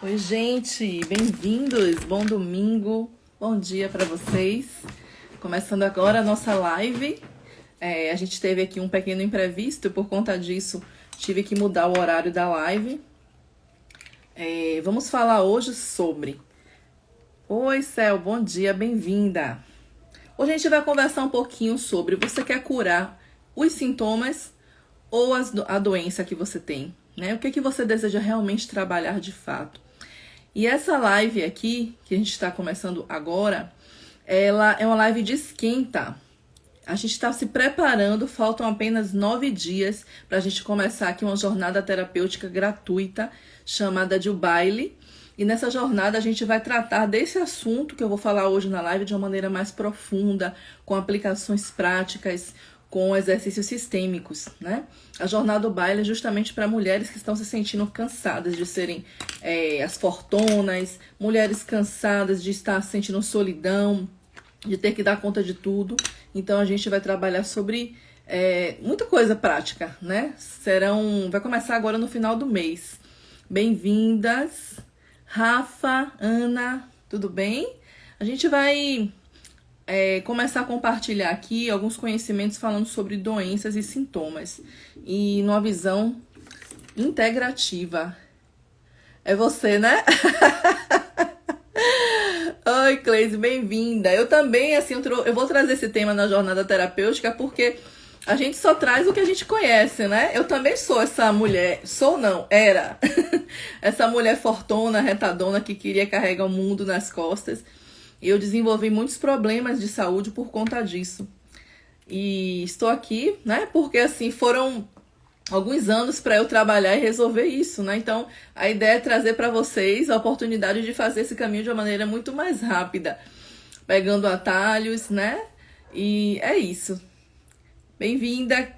Oi, gente, bem-vindos, bom domingo, bom dia para vocês. Começando agora a nossa live. A gente teve aqui um pequeno imprevisto, por conta disso tive que mudar o horário da live. Vamos falar hoje sobre... Oi, Cel, bom dia, bem-vinda. Hoje a gente vai conversar um pouquinho sobre você quer curar os sintomas ou a doença que você tem, né? O que você deseja realmente trabalhar de fato. E essa live aqui, que a gente está começando agora, ela é uma live de esquenta. A gente está se preparando, faltam apenas 9 dias para a gente começar aqui uma jornada terapêutica gratuita chamada de O Baile. E nessa jornada a gente vai tratar desse assunto que eu vou falar hoje na live de uma maneira mais profunda, com aplicações práticas, com exercícios sistêmicos, né? A jornada do baile é justamente para mulheres que estão se sentindo cansadas de serem as fortonas, mulheres cansadas de estar sentindo solidão, de ter que dar conta de tudo. Então a gente vai trabalhar sobre muita coisa prática, né? Vai começar agora no final do mês. Bem-vindas, Rafa, Ana, tudo bem? A gente vai começar a compartilhar aqui alguns conhecimentos falando sobre doenças e sintomas e numa visão integrativa. É você, né? Oi, Cleise, bem-vinda. Eu também, assim, eu vou trazer esse tema na jornada terapêutica porque a gente só traz o que a gente conhece, né? Eu também sou essa mulher, era essa mulher fortona, retadona que queria carregar o mundo nas costas. E eu desenvolvi muitos problemas de saúde por conta disso. E estou aqui, né? Porque assim, foram alguns anos para eu trabalhar e resolver isso, né? Então, a ideia é trazer para vocês a oportunidade de fazer esse caminho de uma maneira muito mais rápida, pegando atalhos, né? E é isso. Bem-vinda,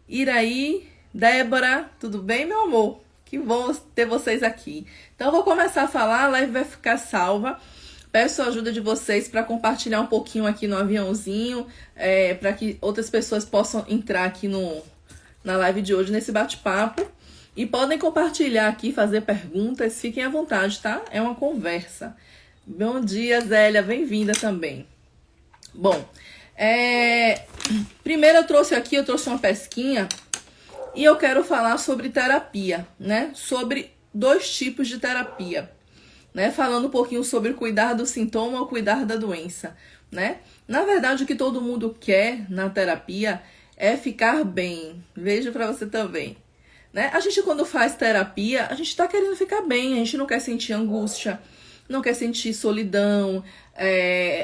Iraí, Débora, tudo bem, meu amor? Que bom ter vocês aqui. Então, eu vou começar a falar, a live vai ficar salva. Peço a ajuda de vocês para compartilhar um pouquinho aqui no aviãozinho, para que outras pessoas possam entrar aqui na live de hoje, nesse bate-papo. E podem compartilhar aqui, fazer perguntas, fiquem à vontade, tá? É uma conversa. Bom dia, Zélia, bem-vinda também. Bom, primeiro eu trouxe uma pesquinha e eu quero falar sobre terapia, né? Sobre 2 tipos de terapia. Né, falando um pouquinho sobre cuidar do sintoma ou cuidar da doença, né? Na verdade, o que todo mundo quer na terapia é ficar bem. Vejo para você também, né? A gente, quando faz terapia, a gente está querendo ficar bem, a gente não quer sentir angústia, não quer sentir solidão,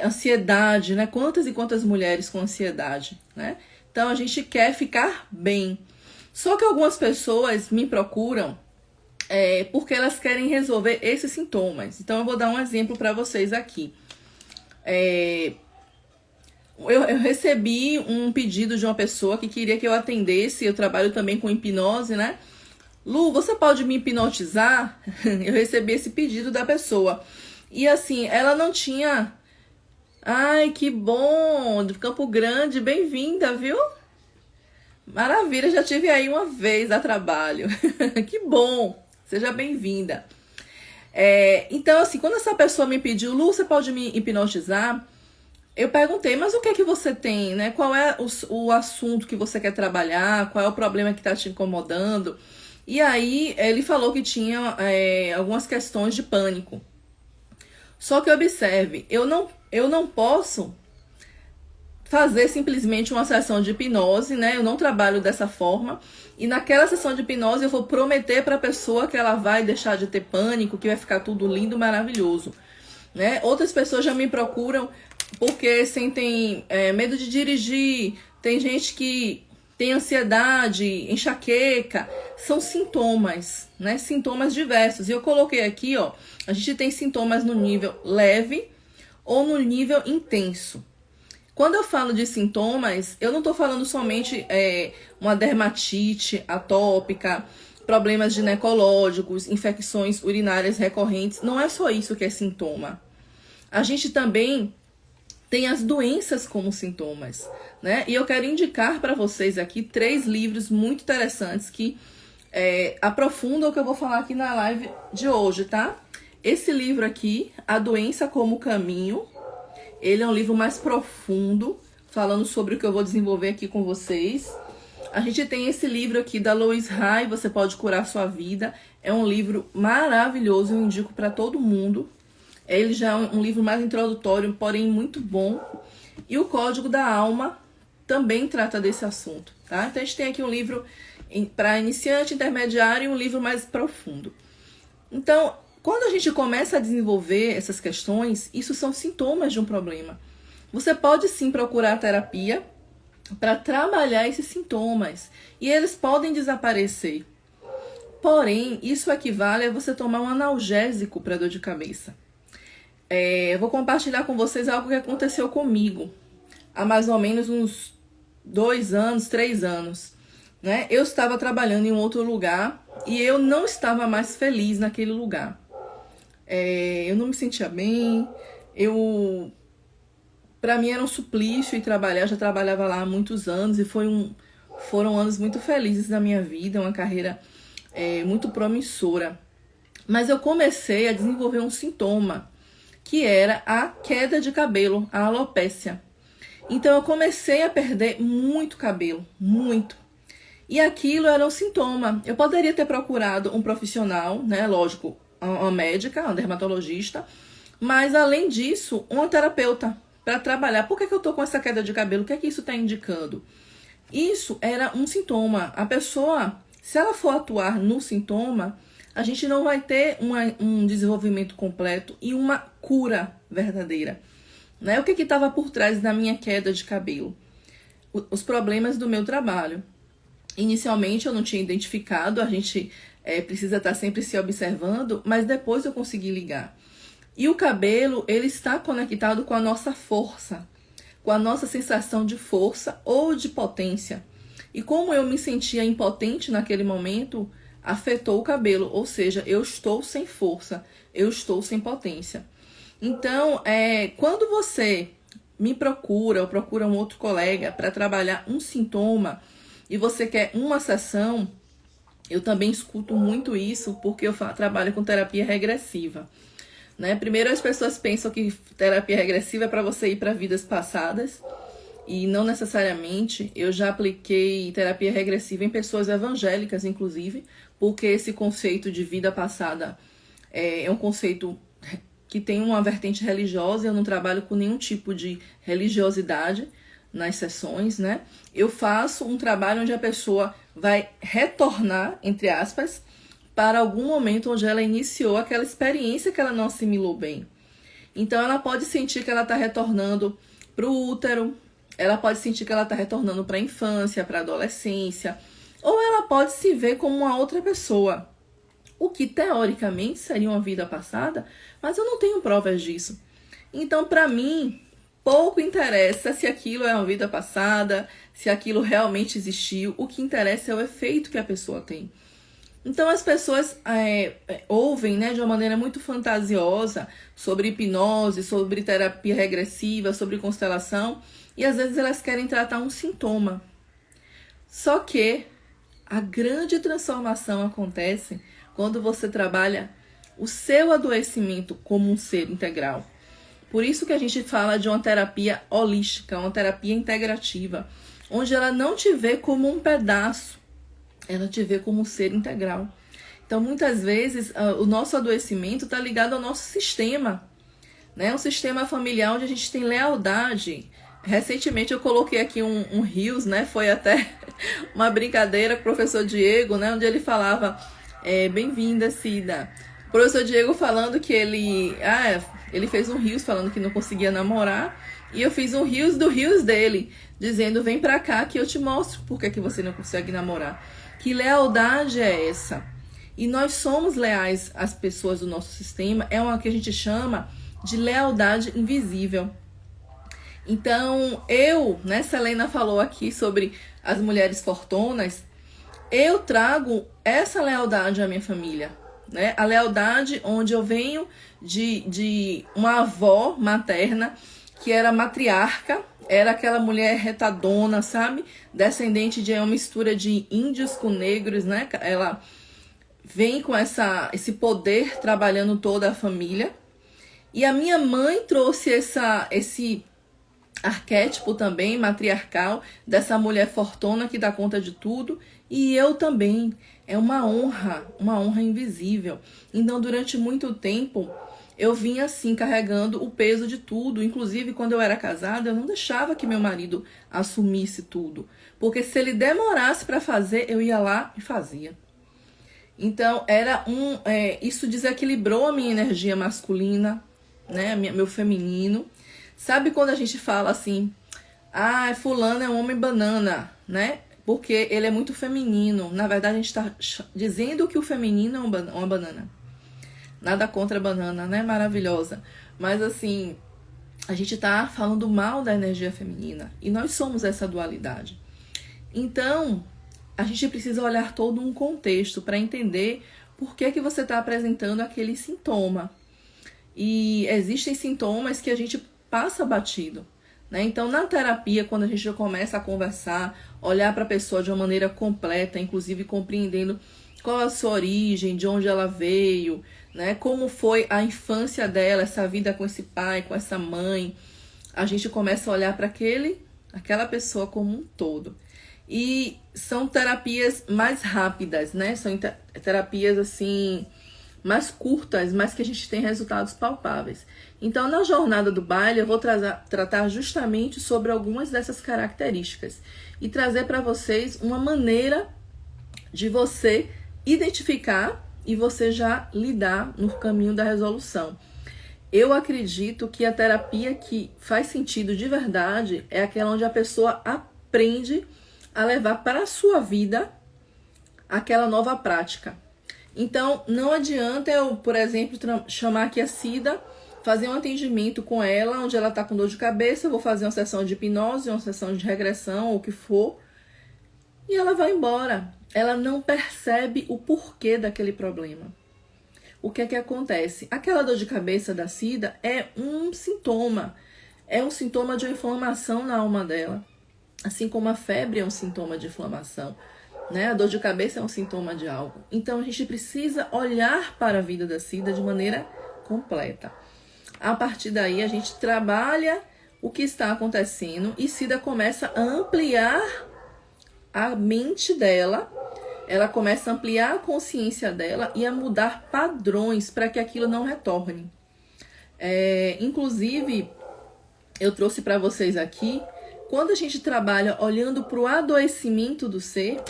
ansiedade, né? Quantas e quantas mulheres com ansiedade, né? Então, a gente quer ficar bem. Só que algumas pessoas me procuram porque elas querem resolver esses sintomas. Então, eu vou dar um exemplo para vocês aqui. Eu recebi um pedido de uma pessoa que queria que eu atendesse. Eu trabalho também com hipnose, né? Lu, você pode me hipnotizar? Eu recebi esse pedido da pessoa. E assim, ela não tinha... Ai, que bom! De Campo Grande, bem-vinda, viu? Maravilha, já tive aí uma vez a trabalho. Que bom! Seja bem-vinda. Então, assim, quando essa pessoa me pediu, Lu, você pode me hipnotizar? Eu perguntei, mas o que é que você tem, né? Qual é o assunto que você quer trabalhar? Qual é o problema que está te incomodando? E aí, ele falou que tinha algumas questões de pânico. Só que observe, eu não posso fazer simplesmente uma sessão de hipnose, né? Eu não trabalho dessa forma. E naquela sessão de hipnose eu vou prometer para a pessoa que ela vai deixar de ter pânico, que vai ficar tudo lindo, maravilhoso, né? Outras pessoas já me procuram porque sentem medo de dirigir. Tem gente que tem ansiedade, enxaqueca. São sintomas, né? Sintomas diversos. E eu coloquei aqui, ó, a gente tem sintomas no nível leve ou no nível intenso. Quando eu falo de sintomas, eu não estou falando somente uma dermatite atópica, problemas ginecológicos, infecções urinárias recorrentes. Não é só isso que é sintoma. A gente também tem as doenças como sintomas, né? E eu quero indicar para vocês aqui 3 livros muito interessantes que aprofunda o que eu vou falar aqui na live de hoje, tá? Esse livro aqui, A Doença como Caminho, ele é um livro mais profundo, falando sobre o que eu vou desenvolver aqui com vocês. A gente tem esse livro aqui da Louise Hay, Você Pode Curar Sua Vida. É um livro maravilhoso, eu indico para todo mundo. Ele já é um livro mais introdutório, porém muito bom. E o Código da Alma também trata desse assunto, tá? Então a gente tem aqui um livro para iniciante, intermediário e um livro mais profundo. Então, quando a gente começa a desenvolver essas questões, isso são sintomas de um problema. Você pode sim procurar terapia para trabalhar esses sintomas e eles podem desaparecer. Porém, isso equivale a você tomar um analgésico para dor de cabeça. Eu vou compartilhar com vocês algo que aconteceu comigo há mais ou menos uns 2 anos, 3 anos. Né? Eu estava trabalhando em um outro lugar e eu não estava mais feliz naquele lugar. Eu não me sentia bem, para mim era um suplício ir trabalhar, eu já trabalhava lá há muitos anos e foram anos muito felizes da minha vida, uma carreira muito promissora. Mas eu comecei a desenvolver um sintoma, que era a queda de cabelo, a alopécia. Então eu comecei a perder muito cabelo, muito. E aquilo era um sintoma. Eu poderia ter procurado um profissional, né, lógico, uma médica, uma dermatologista, mas além disso, uma terapeuta para trabalhar. Por que eu tô com essa queda de cabelo? O que é que isso está indicando? Isso era um sintoma. A pessoa, se ela for atuar no sintoma, a gente não vai ter um desenvolvimento completo e uma cura verdadeira. Né? O que estava por trás da minha queda de cabelo? Os problemas do meu trabalho. Inicialmente eu não tinha identificado, a gente precisa estar sempre se observando, mas depois eu consegui ligar. E o cabelo, ele está conectado com a nossa força, com a nossa sensação de força ou de potência. E como eu me sentia impotente naquele momento, afetou o cabelo, ou seja, eu estou sem força, eu estou sem potência. Então, quando você me procura ou procura um outro colega para trabalhar um sintoma e você quer uma sessão, eu também escuto muito isso porque eu trabalho com terapia regressiva. Né? Primeiro as pessoas pensam que terapia regressiva é para você ir para vidas passadas e não necessariamente. Eu já apliquei terapia regressiva em pessoas evangélicas, inclusive, porque esse conceito de vida passada é um conceito que tem uma vertente religiosa. Eu não trabalho com nenhum tipo de religiosidade nas sessões, né? Eu faço um trabalho onde a pessoa vai retornar, entre aspas, para algum momento onde ela iniciou aquela experiência que ela não assimilou bem. Então ela pode sentir que ela está retornando para o útero, ela pode sentir que ela está retornando para a infância, para a adolescência, ou ela pode se ver como uma outra pessoa, o que teoricamente seria uma vida passada, mas eu não tenho provas disso. Então, para mim, pouco interessa se aquilo é uma vida passada, se aquilo realmente existiu. O que interessa é o efeito que a pessoa tem. Então as pessoas ouvem, né, de uma maneira muito fantasiosa sobre hipnose, sobre terapia regressiva, sobre constelação, e às vezes elas querem tratar um sintoma. Só que a grande transformação acontece quando você trabalha o seu adoecimento como um ser integral. Por isso que a gente fala de uma terapia holística, uma terapia integrativa, onde ela não te vê como um pedaço, ela te vê como um ser integral. Então, muitas vezes, o nosso adoecimento está ligado ao nosso sistema, né? Um sistema familiar onde a gente tem lealdade. Recentemente eu coloquei aqui um Reels, né? Foi até uma brincadeira com o professor Diego, né? Onde ele falava, bem-vinda, Cida. O professor Diego falando que ele fez um Reels falando que não conseguia namorar. E eu fiz um Reels do Reels dele, dizendo, vem pra cá que eu te mostro por que você não consegue namorar. Que lealdade é essa? E nós somos leais às pessoas do nosso sistema, é uma que a gente chama de lealdade invisível. Então, Selena falou aqui sobre as mulheres fortunas, eu trago essa lealdade à minha família, né? A lealdade onde eu venho de uma avó materna que era matriarca, era aquela mulher retadona, sabe? Descendente de uma mistura de índios com negros, né? Ela vem com esse poder trabalhando toda a família. E a minha mãe trouxe esse arquétipo também matriarcal dessa mulher fortuna que dá conta de tudo, e eu também. É uma honra invisível. Então, durante muito tempo, eu vinha assim carregando o peso de tudo. Inclusive, quando eu era casada, eu não deixava que meu marido assumisse tudo, porque se ele demorasse para fazer, eu ia lá e fazia. Então, isso desequilibrou a minha energia masculina, né, meu feminino. Sabe quando a gente fala assim, fulano é um homem banana, né? Porque ele é muito feminino. Na verdade, a gente está dizendo que o feminino é uma banana. Nada contra a banana, né? Maravilhosa. Mas assim, a gente está falando mal da energia feminina. E nós somos essa dualidade. Então, a gente precisa olhar todo um contexto para entender por que você está apresentando aquele sintoma. E existem sintomas que a gente passa batido, né? Então, na terapia, quando a gente já começa a conversar, olhar para a pessoa de uma maneira completa, inclusive compreendendo qual é a sua origem, de onde ela veio, né? Como foi a infância dela, essa vida com esse pai, com essa mãe, a gente começa a olhar para aquela pessoa como um todo. E são terapias mais rápidas, né? São terapias assim mais curtas, mas que a gente tem resultados palpáveis. Então, na jornada do baile, eu vou tratar justamente sobre algumas dessas características e trazer para vocês uma maneira de você identificar e você já lidar no caminho da resolução. Eu acredito que a terapia que faz sentido de verdade é aquela onde a pessoa aprende a levar para a sua vida aquela nova prática. Então, não adianta eu, por exemplo, chamar aqui a Cida, fazer um atendimento com ela, onde ela está com dor de cabeça, eu vou fazer uma sessão de hipnose, uma sessão de regressão, ou o que for, e ela vai embora. Ela não percebe o porquê daquele problema. O que é que acontece? Aquela dor de cabeça da Cida é um sintoma de uma inflamação na alma dela. Assim como a febre é um sintoma de inflamação, né? A dor de cabeça é um sintoma de algo. Então, a gente precisa olhar para a vida da Cida de maneira completa. A partir daí, a gente trabalha o que está acontecendo e Cida começa a ampliar a mente dela, ela começa a ampliar a consciência dela e a mudar padrões para que aquilo não retorne. Inclusive, eu trouxe para vocês aqui, quando a gente trabalha olhando para o adoecimento do ser,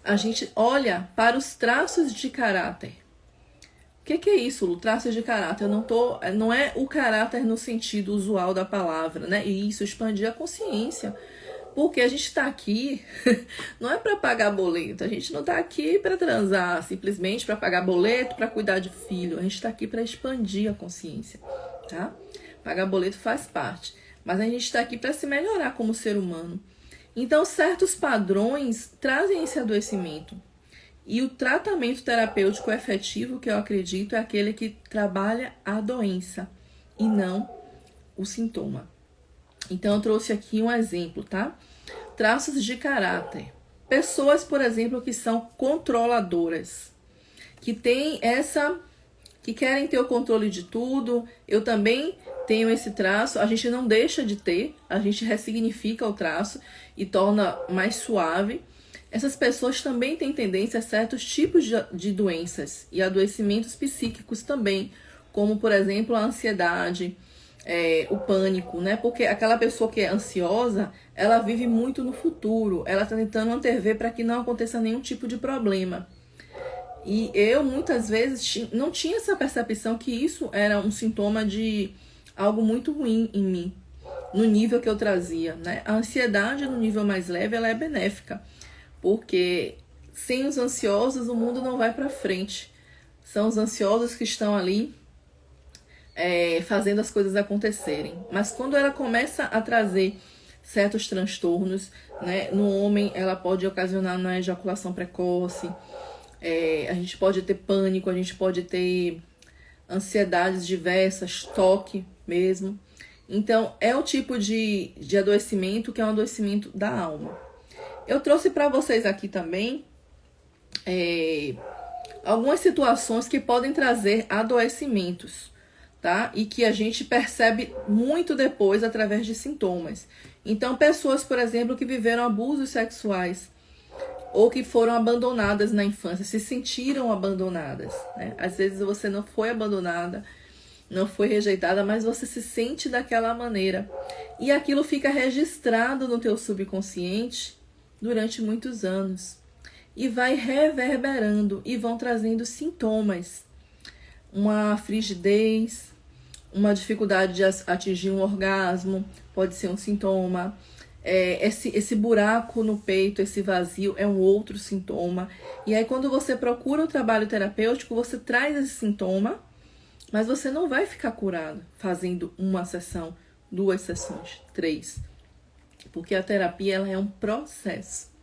a gente olha para os traços de caráter. O que é isso, Lu? Traços de caráter? Não é o caráter no sentido usual da palavra, né? E isso, expandir a consciência. Porque a gente está aqui, não é para pagar boleto, a gente não está aqui para transar, simplesmente para pagar boleto, para cuidar de filho. A gente está aqui para expandir a consciência, tá? Pagar boleto faz parte, mas a gente está aqui para se melhorar como ser humano. Então, certos padrões trazem esse adoecimento. E o tratamento terapêutico efetivo, que eu acredito, é aquele que trabalha a doença e não o sintoma. Então, eu trouxe aqui um exemplo, tá? Traços de caráter. Pessoas, por exemplo, que são controladoras, que querem ter o controle de tudo. Eu também tenho esse traço. A gente não deixa de ter, a gente ressignifica o traço e torna mais suave. Essas pessoas também têm tendência a certos tipos de doenças e adoecimentos psíquicos também, como, por exemplo, a ansiedade, o pânico, né? Porque aquela pessoa que é ansiosa, ela vive muito no futuro, ela está tentando antever para que não aconteça nenhum tipo de problema. E eu, muitas vezes, não tinha essa percepção que isso era um sintoma de algo muito ruim em mim, no nível que eu trazia, né? A ansiedade, no nível mais leve, ela é benéfica, porque sem os ansiosos, o mundo não vai para frente. São os ansiosos que estão ali fazendo as coisas acontecerem. Mas quando ela começa a trazer certos transtornos, né, no homem, ela pode ocasionar uma ejaculação precoce, a gente pode ter pânico, a gente pode ter ansiedades diversas, toque mesmo. Então, é o tipo de adoecimento que é um adoecimento da alma. Eu trouxe para vocês aqui também algumas situações que podem trazer adoecimentos, tá? E que a gente percebe muito depois através de sintomas. Então, pessoas, por exemplo, que viveram abusos sexuais ou que foram abandonadas na infância, se sentiram abandonadas, né? Às vezes você não foi abandonada, não foi rejeitada, mas você se sente daquela maneira. E aquilo fica registrado no teu subconsciente durante muitos anos. E vai reverberando e vão trazendo sintomas. Uma frigidez, uma dificuldade de atingir um orgasmo, pode ser um sintoma. Esse buraco no peito, esse vazio é um outro sintoma. E aí quando você procura o trabalho terapêutico, você traz esse sintoma, mas você não vai ficar curado fazendo uma sessão, 2 sessões, 3. Porque a terapia ela é um processo.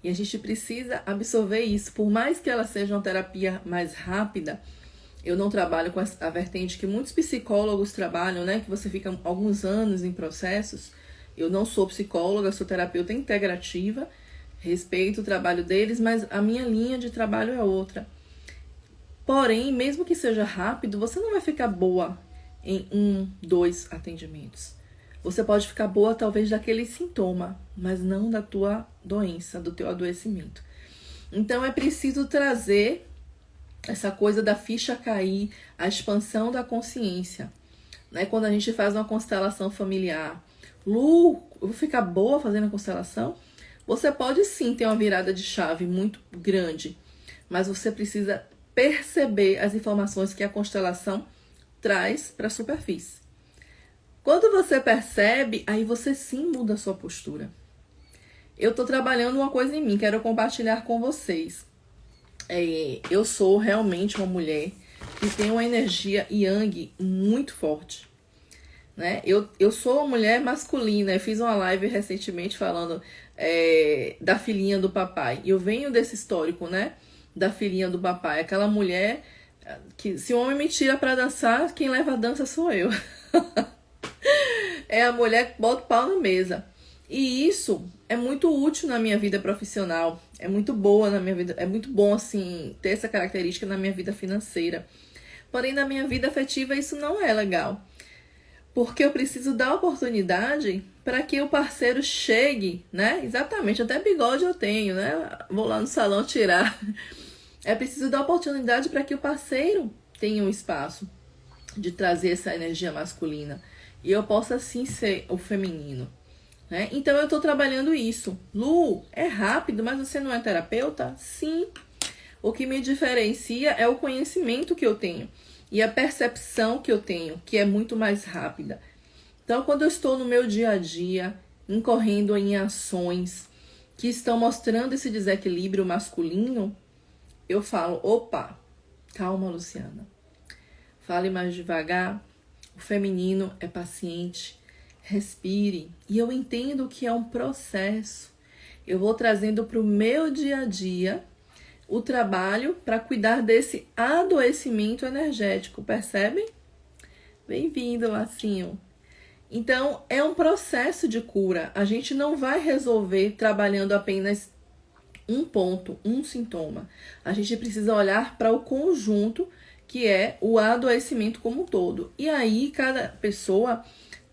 E a gente precisa absorver isso. Por mais que ela seja uma terapia mais rápida, eu não trabalho com a vertente que muitos psicólogos trabalham, né? Que você fica alguns anos em processos. Eu não sou psicóloga, sou terapeuta integrativa. Respeito o trabalho deles, mas a minha linha de trabalho é outra. Porém, mesmo que seja rápido, você não vai ficar boa em 1, 2 atendimentos. Você pode ficar boa talvez daquele sintoma, mas não da tua doença, do teu adoecimento. Então é preciso trazer essa coisa da ficha cair, a expansão da consciência. Né? Quando a gente faz uma constelação familiar, Lu, eu vou ficar boa fazendo a constelação? Você pode sim ter uma virada de chave muito grande, mas você precisa perceber as informações que a constelação traz para a superfície. Quando você percebe, aí você sim muda a sua postura. Eu estou trabalhando uma coisa em mim, quero compartilhar com vocês. Eu sou realmente uma mulher que tem uma energia yang muito forte. Né? Eu sou uma mulher masculina, eu fiz uma live recentemente falando da filhinha do papai. E eu venho desse histórico, né? Da filhinha do papai. Aquela mulher que se o homem me tira para dançar, quem leva a dança sou eu. É a mulher que bota o pau na mesa. E isso é muito útil na minha vida profissional. É muito boa na minha vida. É muito bom, assim, ter essa característica na minha vida financeira. Porém, na minha vida afetiva, isso não é legal. Porque eu preciso dar oportunidade para que o parceiro chegue, né? Exatamente, até bigode eu tenho, né? Vou lá no salão tirar. É preciso dar oportunidade para que o parceiro tenha um espaço de trazer essa energia masculina. E eu possa, sim, ser o feminino. Né? Então, eu estou trabalhando isso. Lu, é rápido, mas você não é terapeuta? Sim. O que me diferencia é o conhecimento que eu tenho. E a percepção que eu tenho, que é muito mais rápida. Então, quando eu estou no meu dia a dia, incorrendo em ações que estão mostrando esse desequilíbrio masculino, eu falo, opa, calma, Luciana. Fale mais devagar. O feminino é paciente. Respire. E eu entendo que é um processo. Eu vou trazendo para o meu dia a dia o trabalho para cuidar desse adoecimento energético, percebem? Bem-vindo, Marcinho. Então, é um processo de cura. A gente não vai resolver trabalhando apenas um ponto, um sintoma. A gente precisa olhar para o conjunto, que é o adoecimento como um todo. E aí, cada pessoa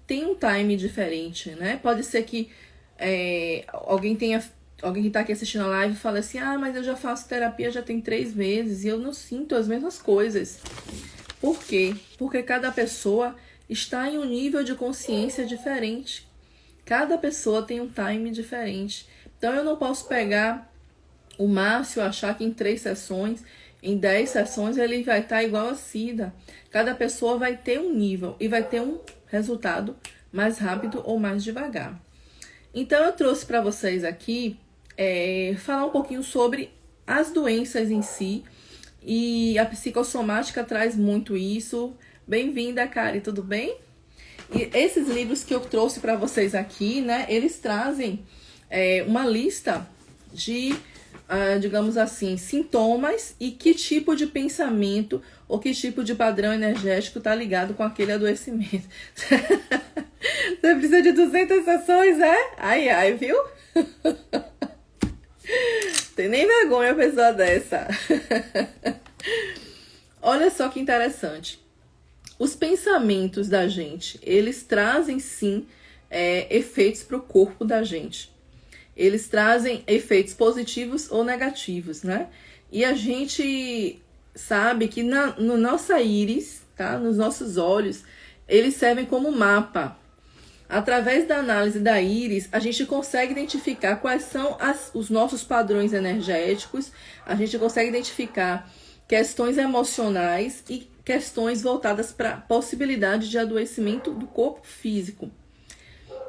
tem um time diferente, né? Pode ser que alguém que está aqui assistindo a live fala assim, mas eu já faço terapia já tem 3 meses e eu não sinto as mesmas coisas. Por quê? Porque cada pessoa está em um nível de consciência diferente. Cada pessoa tem um time diferente. Então, eu não posso pegar o Márcio, achar que em 3 sessões, em 10 sessões, ele vai estar igual a Cida. Cada pessoa vai ter um nível e vai ter um resultado mais rápido ou mais devagar. Então, eu trouxe para vocês aqui falar um pouquinho sobre as doenças em si. E a psicossomática traz muito isso. Bem-vinda, Kari, tudo bem? E esses livros que eu trouxe para vocês aqui, né? Eles trazem uma lista de digamos assim, sintomas e que tipo de pensamento ou que tipo de padrão energético está ligado com aquele adoecimento. Você precisa de 200 sessões, é? Ai, ai, viu? Tem nem vergonha a pessoa dessa. Olha só que interessante. Os pensamentos da gente, eles trazem sim efeitos para o corpo da gente. Eles trazem efeitos positivos ou negativos, né? E a gente sabe que no nossa íris, tá? Nos nossos olhos, eles servem como mapa. Através da análise da íris, a gente consegue identificar quais são os nossos padrões energéticos, a gente consegue identificar questões emocionais e questões voltadas para a possibilidade de adoecimento do corpo físico.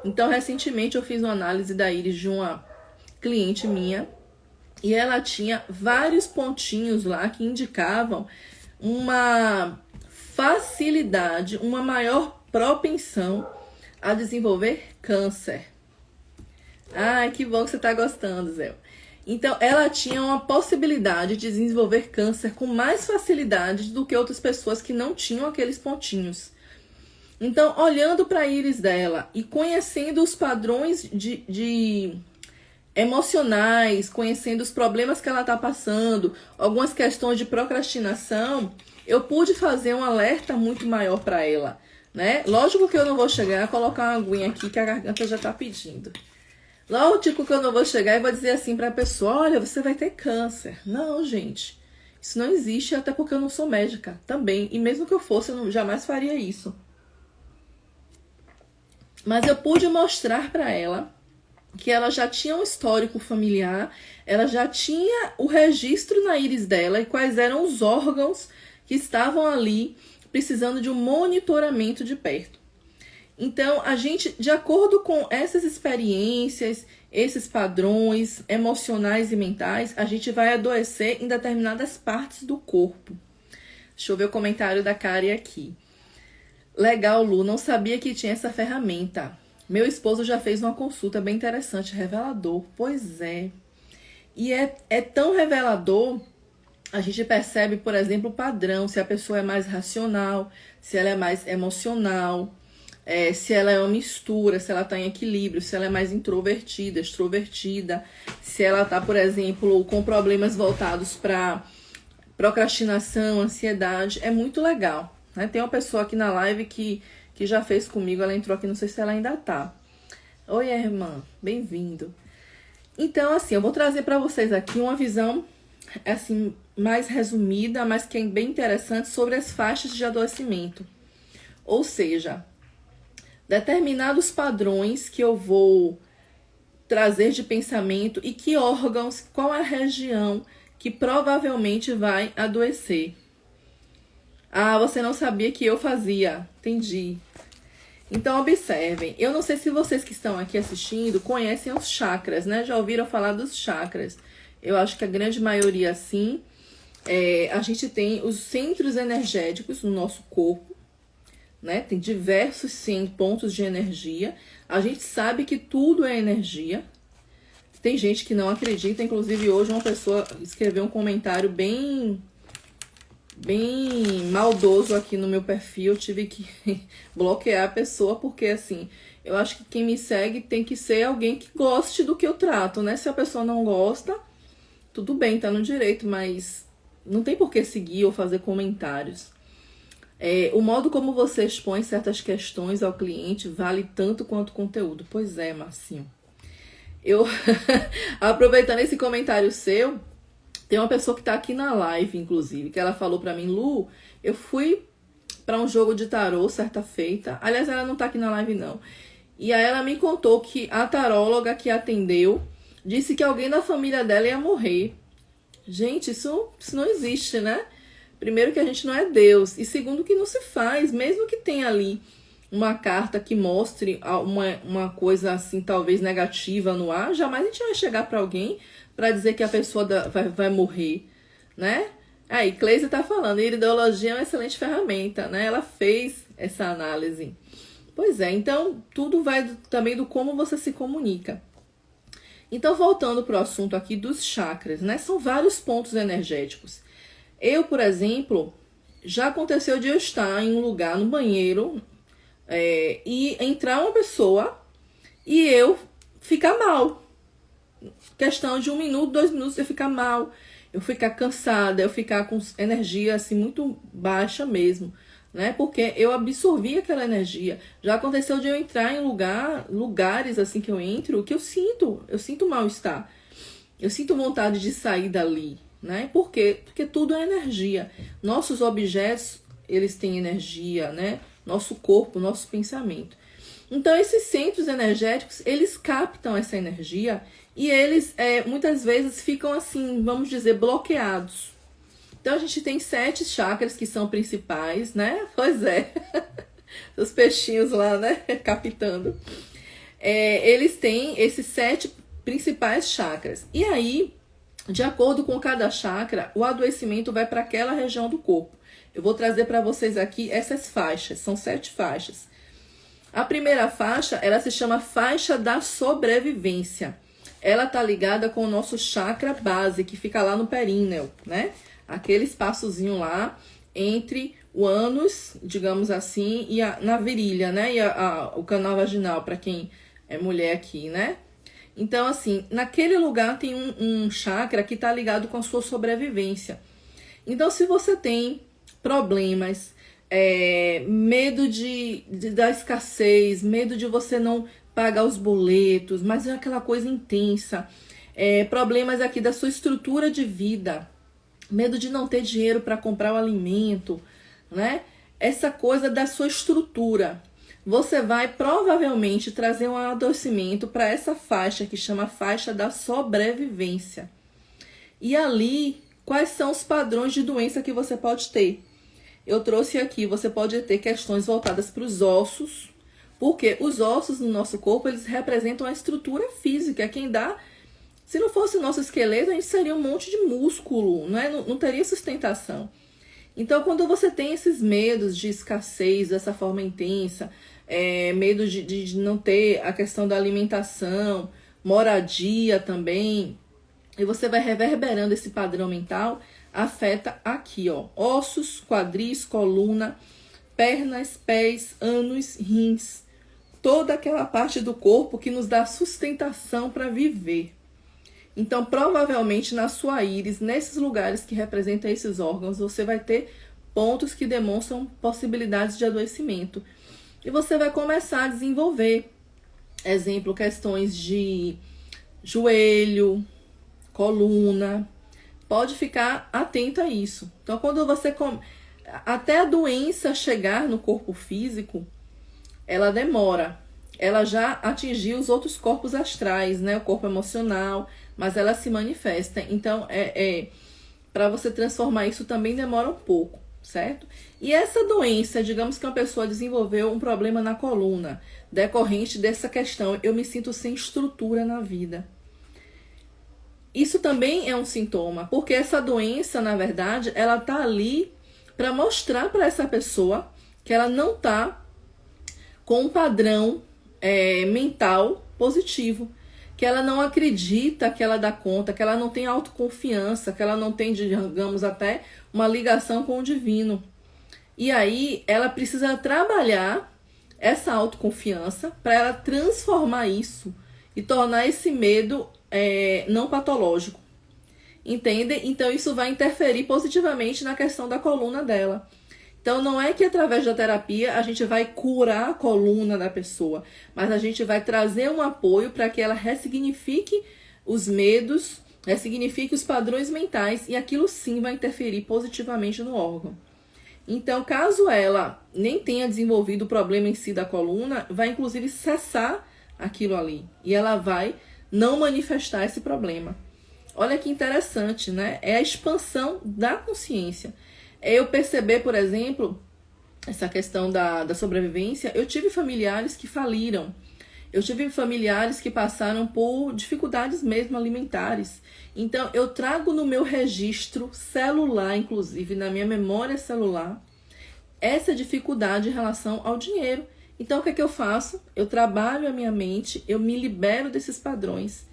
Então, recentemente eu fiz uma análise da íris de uma cliente minha e ela tinha vários pontinhos lá que indicavam uma facilidade, uma maior propensão a desenvolver câncer. Ai, que bom que você tá gostando, Zé. Então, ela tinha uma possibilidade de desenvolver câncer com mais facilidade do que outras pessoas que não tinham aqueles pontinhos. Então, olhando para a íris dela e conhecendo os padrões de emocionais, conhecendo os problemas que ela está passando, algumas questões de procrastinação, eu pude fazer um alerta muito maior para ela, né? Lógico que eu não vou chegar a colocar uma aguinha aqui que a garganta já está pedindo. Lógico que eu não vou chegar e vou dizer assim para a pessoa, olha, você vai ter câncer. Não, gente, isso não existe, até porque eu não sou médica também. E mesmo que eu fosse, eu jamais faria isso. Mas eu pude mostrar para ela que ela já tinha um histórico familiar, ela já tinha o registro na íris dela e quais eram os órgãos que estavam ali precisando de um monitoramento de perto. Então, a gente, de acordo com essas experiências, esses padrões emocionais e mentais, a gente vai adoecer em determinadas partes do corpo. Deixa eu ver o comentário da Kari aqui. Legal, Lu, não sabia que tinha essa ferramenta. Meu esposo já fez uma consulta bem interessante, revelador. Pois é. E é tão revelador, a gente percebe, por exemplo, o padrão, se a pessoa é mais racional, se ela é mais emocional, se ela é uma mistura, se ela está em equilíbrio, se ela é mais introvertida, extrovertida, se ela está, por exemplo, com problemas voltados para procrastinação, ansiedade. É muito legal, né? Tem uma pessoa aqui na live que já fez comigo, ela entrou aqui, não sei se ela ainda tá. Oi, irmã, bem-vindo. Então, assim, eu vou trazer para vocês aqui uma visão, assim, mais resumida, mas que é bem interessante, sobre as faixas de adoecimento. Ou seja, determinados padrões que eu vou trazer de pensamento e que órgãos, qual é a região que provavelmente vai adoecer. Ah, você não sabia que eu fazia. Entendi. Então, observem. Eu não sei se vocês que estão aqui assistindo conhecem os chakras, né? Já ouviram falar dos chakras? Eu acho que a grande maioria, sim. A gente tem os centros energéticos no nosso corpo, né? Tem diversos, sim, pontos de energia. A gente sabe que tudo é energia. Tem gente que não acredita. Inclusive, hoje uma pessoa escreveu um comentário bem maldoso aqui no meu perfil. Eu tive que bloquear a pessoa, porque assim, eu acho que quem me segue tem que ser alguém que goste do que eu trato, né? Se a pessoa não gosta, tudo bem, tá no direito, mas não tem por que seguir ou fazer comentários. O modo como você expõe certas questões ao cliente vale tanto quanto o conteúdo. Pois é, Marcinho. Eu, aproveitando esse comentário seu, tem uma pessoa que tá aqui na live, inclusive, que ela falou pra mim, Lu, eu fui pra um jogo de tarô certa feita. Aliás, ela não tá aqui na live, não. E aí ela me contou que a taróloga que atendeu disse que alguém da família dela ia morrer. Gente, isso não existe, né? Primeiro que a gente não é Deus. E segundo que não se faz. Mesmo que tenha ali uma carta que mostre uma coisa assim, talvez negativa no ar, jamais a gente vai chegar pra alguém para dizer que a pessoa vai morrer, né? Aí, Cleise tá falando, iridologia é uma excelente ferramenta, né? Ela fez essa análise. Pois é, então tudo vai também do como você se comunica. Então, voltando para o assunto aqui dos chakras, né? São vários pontos energéticos. Eu, por exemplo, já aconteceu de eu estar em um lugar, no banheiro, e entrar uma pessoa e eu ficar mal. Questão de 1 minuto, 2 minutos, eu ficar mal, eu ficar cansada, eu ficar com energia assim muito baixa mesmo, né? Porque eu absorvi aquela energia. Já aconteceu de eu entrar em lugares assim que eu entro, que eu sinto mal-estar. Eu sinto vontade de sair dali, né? Por quê? Porque tudo é energia. Nossos objetos, eles têm energia, né? Nosso corpo, nosso pensamento. Então, esses centros energéticos, eles captam essa energia e eles, muitas vezes, ficam assim, vamos dizer, bloqueados. Então, a gente tem 7 chakras que são principais, né? Pois é. Os peixinhos lá, né? Captando. Eles têm esses 7 principais chakras. E aí, de acordo com cada chakra, o adoecimento vai para aquela região do corpo. Eu vou trazer para vocês aqui essas faixas. São 7 faixas. A primeira faixa, ela se chama faixa da sobrevivência. Ela tá ligada com o nosso chakra base, que fica lá no períneo, né? Aquele espaçozinho lá entre o ânus, digamos assim, e na virilha, né? E o canal vaginal, para quem é mulher aqui, né? Então, assim, naquele lugar tem um chakra que tá ligado com a sua sobrevivência. Então, se você tem problemas, medo da escassez, medo de você não pagar os boletos, mas é aquela coisa intensa, problemas aqui da sua estrutura de vida, medo de não ter dinheiro para comprar o alimento, né? Essa coisa da sua estrutura, você vai provavelmente trazer um adoecimento para essa faixa que chama faixa da sobrevivência. E ali, quais são os padrões de doença que você pode ter? Eu trouxe aqui, você pode ter questões voltadas para os ossos, porque os ossos no nosso corpo, eles representam a estrutura física, quem dá. Se não fosse o nosso esqueleto, a gente seria um monte de músculo, né? Não teria sustentação. Então, quando você tem esses medos de escassez dessa forma intensa, medo de não ter a questão da alimentação, moradia também, e você vai reverberando esse padrão mental, afeta aqui, ó, ossos, quadris, coluna, pernas, pés, ânus, rins, toda aquela parte do corpo que nos dá sustentação para viver. Então, provavelmente na sua íris, nesses lugares que representam esses órgãos, você vai ter pontos que demonstram possibilidades de adoecimento. E você vai começar a desenvolver, exemplo, questões de joelho, coluna. Pode ficar atento a isso. Então, quando você... Até a doença chegar no corpo físico, ela demora. Ela já atingiu os outros corpos astrais, né? O corpo emocional, mas ela se manifesta. Então, para você transformar isso também demora um pouco, certo? E essa doença, digamos que uma pessoa desenvolveu um problema na coluna, decorrente dessa questão, eu me sinto sem estrutura na vida. Isso também é um sintoma, porque essa doença, na verdade, ela tá ali para mostrar para essa pessoa que ela não tá com um padrão mental positivo, que ela não acredita que ela dá conta, que ela não tem autoconfiança, que ela não tem, digamos, até uma ligação com o divino. E aí ela precisa trabalhar essa autoconfiança para ela transformar isso e tornar esse medo não patológico. Entende? Então isso vai interferir positivamente na questão da coluna dela. Então não é que através da terapia a gente vai curar a coluna da pessoa, mas a gente vai trazer um apoio para que ela ressignifique os medos, ressignifique os padrões mentais, e aquilo sim vai interferir positivamente no órgão. Então, caso ela nem tenha desenvolvido o problema em si da coluna, vai inclusive cessar aquilo ali e ela vai não manifestar esse problema. Olha que interessante, né? É a expansão da consciência. Eu perceber, por exemplo, essa questão da sobrevivência. Eu tive familiares que faliram. Eu tive familiares que passaram por dificuldades mesmo alimentares. Então, eu trago no meu registro celular, inclusive na minha memória celular, essa dificuldade em relação ao dinheiro. Então, o que é que eu faço? Eu trabalho a minha mente, eu me libero desses padrões.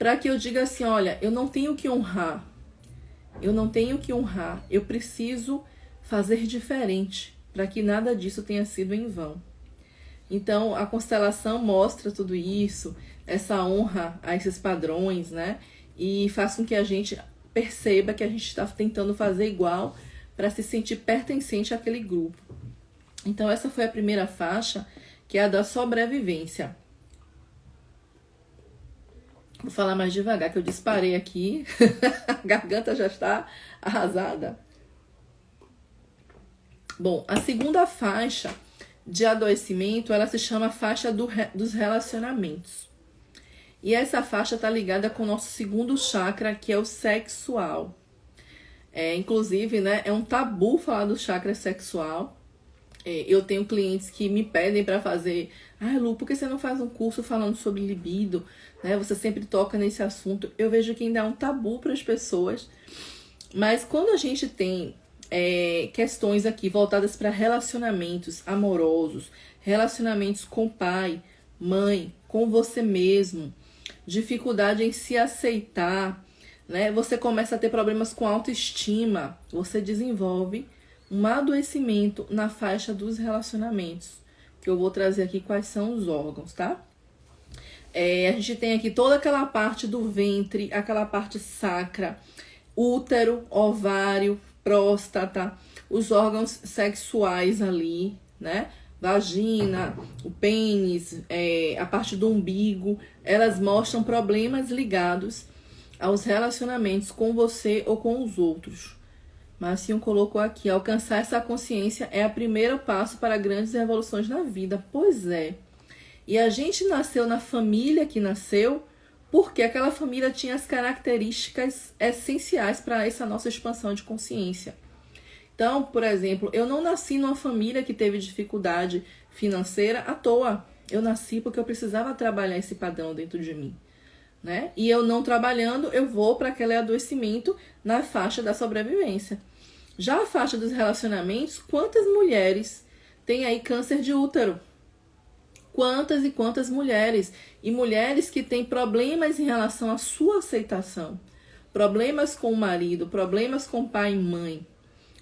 para que eu diga assim, olha, eu não tenho que honrar, eu preciso fazer diferente, para que nada disso tenha sido em vão. Então, a constelação mostra tudo isso, essa honra a esses padrões, né? E faz com que a gente perceba que a gente está tentando fazer igual para se sentir pertencente àquele grupo. Então, essa foi a primeira faixa, que é a da sobrevivência. Vou falar mais devagar, que eu disparei aqui. A garganta já está arrasada. Bom, a segunda faixa de adoecimento, ela se chama faixa dos relacionamentos. E essa faixa está ligada com o nosso segundo chakra, que é o sexual. Inclusive, né, é um tabu falar do chakra sexual. Eu tenho clientes que me pedem para fazer... Lu, por que você não faz um curso falando sobre libido? Né? Você sempre toca nesse assunto. Eu vejo que ainda é um tabu para as pessoas. Mas quando a gente tem questões aqui voltadas para relacionamentos amorosos, relacionamentos com pai, mãe, com você mesmo, dificuldade em se aceitar, né? Você começa a ter problemas com autoestima, você desenvolve um adoecimento na faixa dos relacionamentos, que eu vou trazer aqui quais são os órgãos, tá? A gente tem aqui toda aquela parte do ventre, aquela parte sacra, útero, ovário, próstata, os órgãos sexuais ali, né? Vagina, o pênis, a parte do umbigo, elas mostram problemas ligados aos relacionamentos com você ou com os outros. Marcinho colocou aqui, alcançar essa consciência é o primeiro passo para grandes revoluções na vida. Pois é. E a gente nasceu na família que nasceu porque aquela família tinha as características essenciais para essa nossa expansão de consciência. Então, por exemplo, eu não nasci numa família que teve dificuldade financeira à toa. Eu nasci porque eu precisava trabalhar esse padrão dentro de mim, né? E eu não trabalhando, eu vou para aquele adoecimento na faixa da sobrevivência. Já a faixa dos relacionamentos, quantas mulheres têm aí câncer de útero? Quantas e quantas mulheres? E mulheres que têm problemas em relação à sua aceitação. Problemas com o marido, problemas com pai e mãe,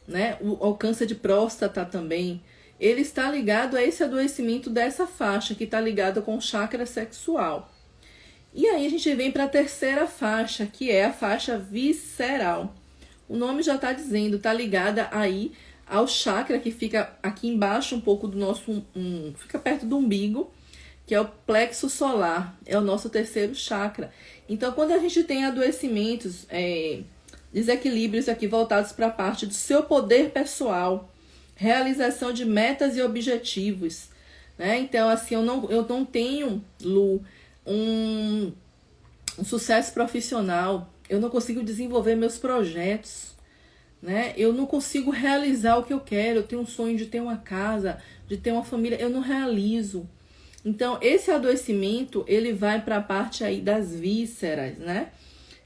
né? O câncer de próstata também. Ele está ligado a esse adoecimento dessa faixa, que está ligado com o chakra sexual. E aí a gente vem para a terceira faixa, que é a faixa visceral. O nome já está dizendo, está ligada aí ao chakra que fica aqui embaixo um pouco do nosso... fica perto do umbigo, que é o plexo solar, é o nosso terceiro chakra. Então, quando a gente tem adoecimentos, desequilíbrios aqui voltados para a parte do seu poder pessoal, realização de metas e objetivos, né? Então, assim, eu não tenho, Lu, um sucesso profissional, eu não consigo desenvolver meus projetos, né? Eu não consigo realizar o que eu quero. Eu tenho um sonho de ter uma casa, de ter uma família, eu não realizo. Então, esse adoecimento, ele vai para a parte aí das vísceras, né?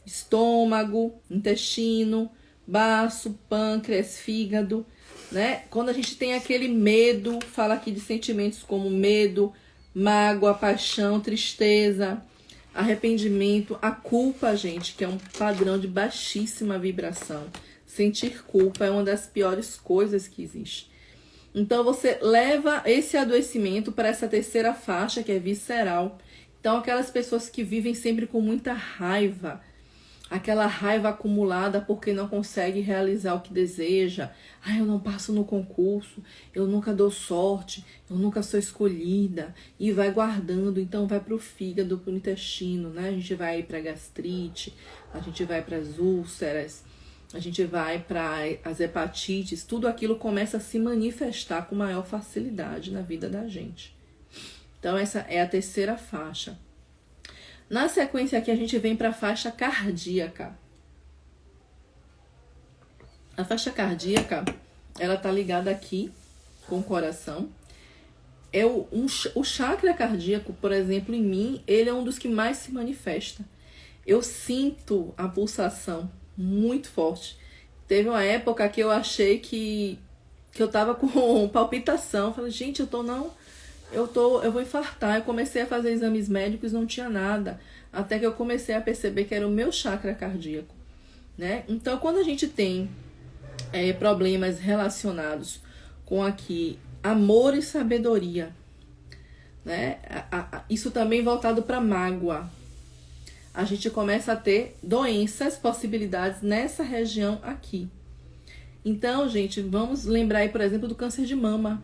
Estômago, intestino, baço, pâncreas, fígado, né? Quando a gente tem aquele medo, fala aqui de sentimentos como medo, mágoa, paixão, tristeza, arrependimento, a culpa, gente, que é um padrão de baixíssima vibração. Sentir culpa é uma das piores coisas que existe. Então, você leva esse adoecimento para essa terceira faixa, que é visceral. Então, aquelas pessoas que vivem sempre com muita raiva, aquela raiva acumulada porque não consegue realizar o que deseja. Eu não passo no concurso, eu nunca dou sorte, eu nunca sou escolhida. E vai guardando, então vai para o fígado, para o intestino, né? A gente vai para a gastrite, a gente vai para as úlceras, a gente vai para as hepatites. Tudo aquilo começa a se manifestar com maior facilidade na vida da gente. Então, essa é a terceira faixa. Na sequência aqui, a gente vem para a faixa cardíaca. A faixa cardíaca, ela tá ligada aqui com o coração. O chakra cardíaco, por exemplo, em mim, ele é um dos que mais se manifesta. Eu sinto a pulsação muito forte. Teve uma época que eu achei que eu tava com palpitação. Falei, gente, eu eu vou infartar. Eu comecei a fazer exames médicos, não tinha nada. Até que eu comecei a perceber que era o meu chakra cardíaco, né? Então, quando a gente tem problemas relacionados com aqui amor e sabedoria, né? Isso também voltado para mágoa. A gente começa a ter doenças, possibilidades nessa região aqui. Então, gente, vamos lembrar aí, por exemplo, do câncer de mama.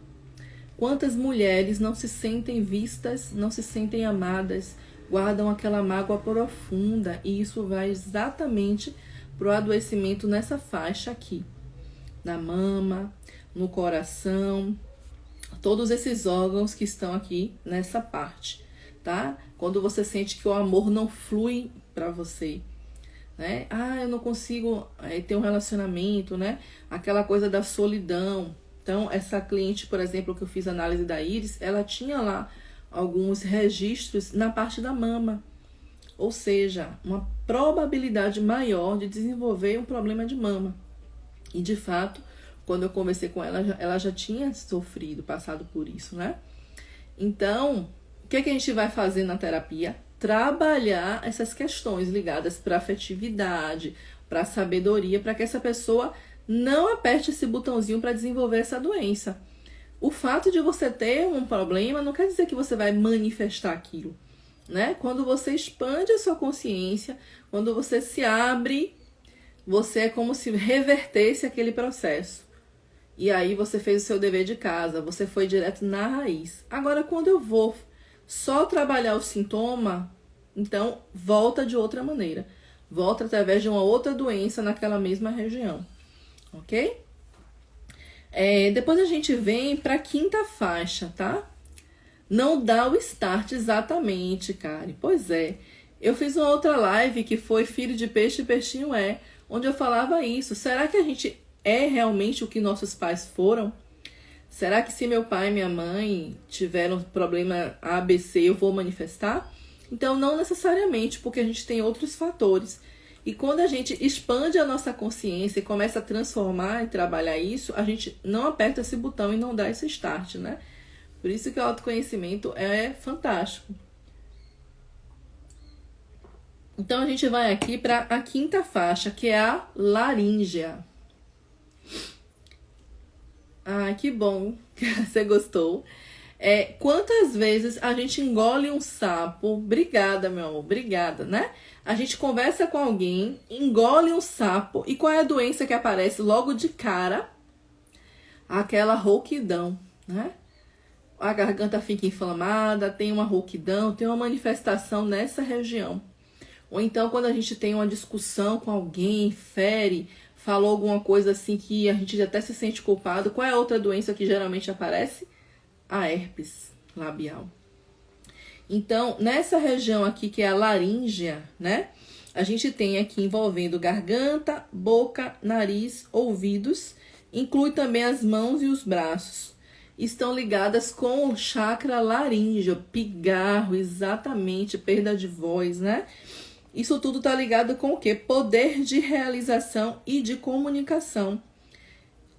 Quantas mulheres não se sentem vistas, não se sentem amadas, guardam aquela mágoa profunda, e isso vai exatamente para o adoecimento nessa faixa aqui. Na mama, no coração, todos esses órgãos que estão aqui nessa parte, tá? Quando você sente que o amor não flui para você, né? Eu não consigo ter um relacionamento, né? Aquela coisa da solidão. Então, essa cliente, por exemplo, que eu fiz análise da íris, ela tinha lá alguns registros na parte da mama. Ou seja, uma probabilidade maior de desenvolver um problema de mama. E, de fato, quando eu conversei com ela, ela já tinha sofrido, passado por isso, né? Então, o que a gente vai fazer na terapia? Trabalhar essas questões ligadas para afetividade, para sabedoria, para que essa pessoa não aperte esse botãozinho para desenvolver essa doença. O fato de você ter um problema não quer dizer que você vai manifestar aquilo, né? Quando você expande a sua consciência, quando você se abre, você é como se revertesse aquele processo. E aí você fez o seu dever de casa, você foi direto na raiz. Agora, quando eu vou só trabalhar o sintoma, então volta de outra maneira. Volta através de uma outra doença naquela mesma região. Ok? Depois a gente vem para a quinta faixa, tá? Não dá o start exatamente, Kari. Pois é. Eu fiz uma outra live que foi Filho de Peixe e Peixinho onde eu falava isso. Será que a gente é realmente o que nossos pais foram? Será que se meu pai e minha mãe tiveram problema ABC, eu vou manifestar? Então, não necessariamente, porque a gente tem outros fatores. E quando a gente expande a nossa consciência e começa a transformar e trabalhar isso, a gente não aperta esse botão e não dá esse start, né? Por isso que o autoconhecimento é fantástico. Então, a gente vai aqui para a quinta faixa, que é a laríngea. Que bom que você gostou. Quantas vezes a gente engole um sapo? Obrigada, meu amor, obrigada, né? A gente conversa com alguém, engole um sapo, e qual é a doença que aparece logo de cara? Aquela rouquidão, né? A garganta fica inflamada, tem uma rouquidão, tem uma manifestação nessa região. Ou então, quando a gente tem uma discussão com alguém, fere, falou alguma coisa assim que a gente até se sente culpado, qual é a outra doença que geralmente aparece? A herpes labial. Então, nessa região aqui, que é a laríngea, né? A gente tem aqui envolvendo garganta, boca, nariz, ouvidos, inclui também as mãos e os braços. Estão ligadas com o chakra laríngeo, pigarro, exatamente, perda de voz, né? Isso tudo tá ligado com o quê? Poder de realização e de comunicação.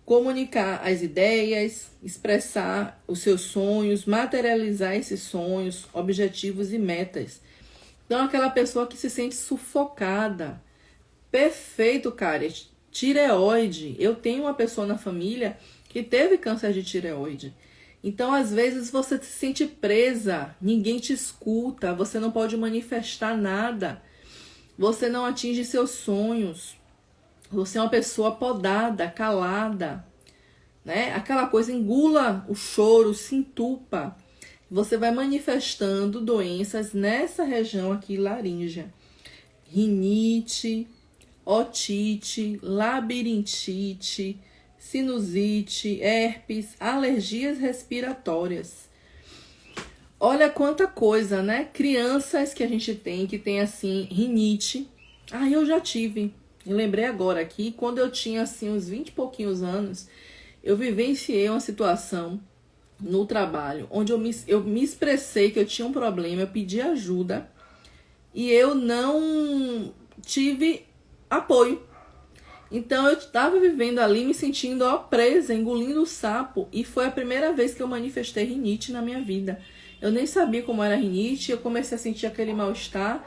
Comunicar as ideias, expressar os seus sonhos, materializar esses sonhos, objetivos e metas. Então, aquela pessoa que se sente sufocada. Perfeito, cara. Tireoide. Eu tenho uma pessoa na família que teve câncer de tireoide. Então, às vezes, você se sente presa, ninguém te escuta, você não pode manifestar nada, você não atinge seus sonhos. Você é uma pessoa podada, calada, né? Aquela coisa, engula o choro, se entupa. Você vai manifestando doenças nessa região aqui, laríngea. Rinite, otite, labirintite, sinusite, herpes, alergias respiratórias. Olha quanta coisa, né? Crianças que a gente tem, que tem assim, rinite. Eu já tive. Eu lembrei agora aqui, quando eu tinha assim uns 20 e pouquinhos anos, eu vivenciei uma situação no trabalho, onde eu me expressei que eu tinha um problema, eu pedi ajuda e eu não tive apoio. Então eu estava vivendo ali, me sentindo ó, presa, engolindo o sapo. E foi a primeira vez que eu manifestei rinite na minha vida. Eu nem sabia como era rinite, eu comecei a sentir aquele mal-estar,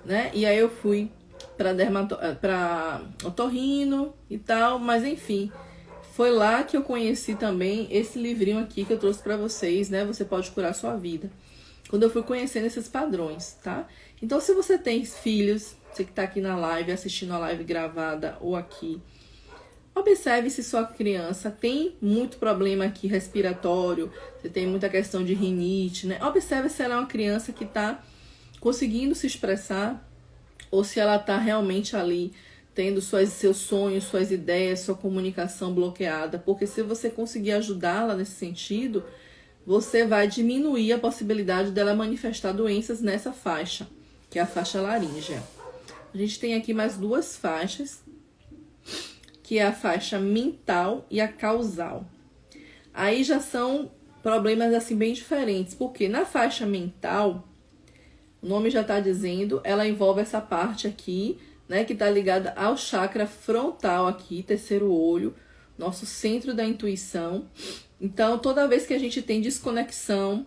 né? E aí eu fui para otorrino e tal, mas enfim, foi lá que eu conheci também esse livrinho aqui que eu trouxe para vocês, né? Você pode curar a sua vida. Quando eu fui conhecendo esses padrões, tá? Então, se você tem filhos, você que tá aqui na live, assistindo a live gravada ou aqui, observe se sua criança tem muito problema aqui respiratório, se tem muita questão de rinite, né? Observe se ela é uma criança que tá conseguindo se expressar ou se ela tá realmente ali tendo seus sonhos, suas ideias, sua comunicação bloqueada. Porque se você conseguir ajudá-la nesse sentido, você vai diminuir a possibilidade dela manifestar doenças nessa faixa, que é a faixa laríngea. A gente tem aqui mais duas faixas, que é a faixa mental e a causal. Aí já são problemas assim bem diferentes, porque na faixa mental, o nome já está dizendo, ela envolve essa parte aqui, né, que está ligada ao chakra frontal aqui, terceiro olho, nosso centro da intuição. Então, toda vez que a gente tem desconexão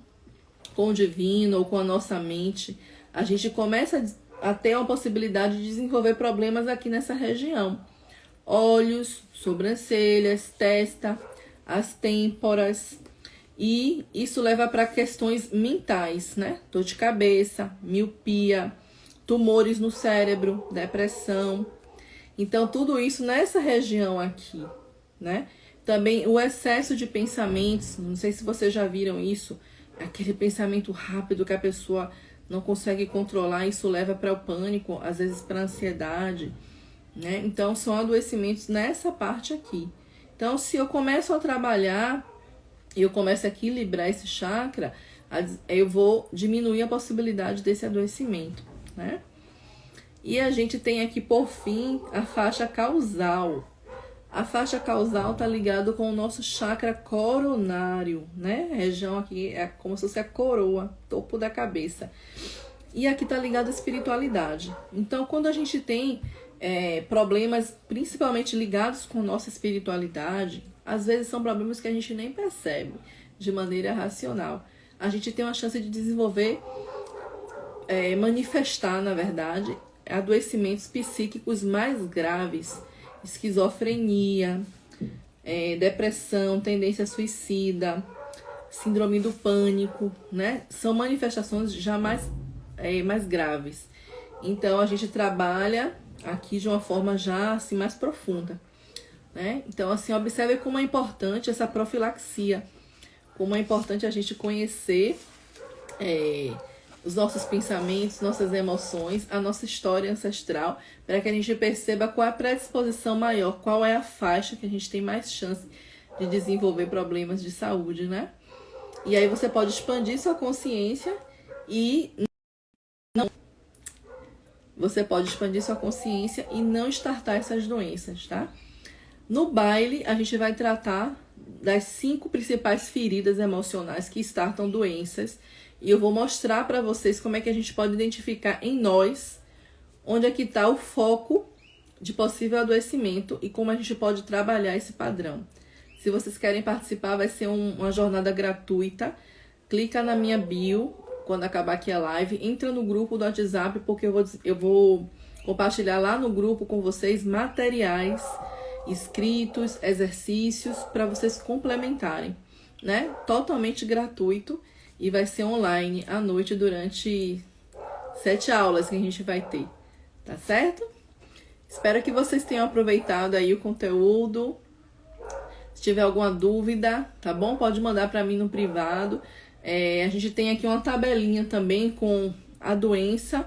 com o divino ou com a nossa mente, a gente começa a ter uma possibilidade de desenvolver problemas aqui nessa região. Olhos, sobrancelhas, testa, as têmporas. E isso leva para questões mentais, né? Dor de cabeça, miopia, tumores no cérebro, depressão. Então, tudo isso nessa região aqui, né? Também o excesso de pensamentos, não sei se vocês já viram isso, aquele pensamento rápido que a pessoa não consegue controlar, isso leva para o pânico, às vezes para a ansiedade, né? Então, são adoecimentos nessa parte aqui. Então, se eu começo a trabalhar e eu começo a equilibrar esse chakra, eu vou diminuir a possibilidade desse adoecimento, né? E a gente tem aqui, por fim, a faixa causal. A faixa causal está ligada com o nosso chakra coronário, né? A região aqui é como se fosse a coroa, topo da cabeça. E aqui está ligado à espiritualidade. Então, quando a gente tem problemas principalmente ligados com nossa espiritualidade, às vezes são problemas que a gente nem percebe de maneira racional. A gente tem uma chance de desenvolver, manifestar, na verdade, adoecimentos psíquicos mais graves, esquizofrenia, depressão, tendência suicida, síndrome do pânico, né? São manifestações já mais graves. Então, a gente trabalha aqui de uma forma já assim, mais profunda, né? Então, assim, observe como é importante essa profilaxia, como é importante a gente conhecer os nossos pensamentos, nossas emoções, a nossa história ancestral, para que a gente perceba qual é a predisposição maior, qual é a faixa que a gente tem mais chance de desenvolver problemas de saúde, né? E aí você pode expandir sua consciência e não startar essas doenças, tá? No baile, a gente vai tratar das 5 principais feridas emocionais que startam doenças. E eu vou mostrar para vocês como é que a gente pode identificar em nós onde é que está o foco de possível adoecimento e como a gente pode trabalhar esse padrão. Se vocês querem participar, vai ser uma jornada gratuita. Clica na minha bio quando acabar aqui a live. Entra no grupo do WhatsApp, porque eu vou compartilhar lá no grupo com vocês materiais, escritos, exercícios para vocês complementarem, né? Totalmente gratuito. E vai ser online à noite durante 7 aulas que a gente vai ter, tá certo? Espero que vocês tenham aproveitado aí o conteúdo. Se tiver alguma dúvida, tá bom? Pode mandar para mim no privado. A gente tem aqui uma tabelinha também com a doença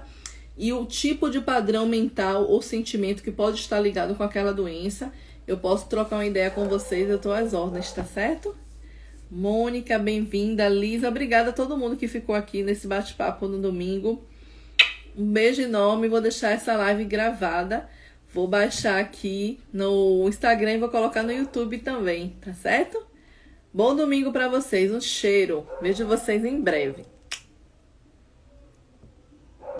e o tipo de padrão mental ou sentimento que pode estar ligado com aquela doença. Eu posso trocar uma ideia com vocês, eu tô às ordens, tá certo? Mônica, bem-vinda. Lisa, obrigada a todo mundo que ficou aqui nesse bate-papo no domingo. Um beijo enorme. Vou deixar essa live gravada. Vou baixar aqui no Instagram e vou colocar no YouTube também, tá certo? Bom domingo para vocês. Um cheiro. Vejo vocês em breve.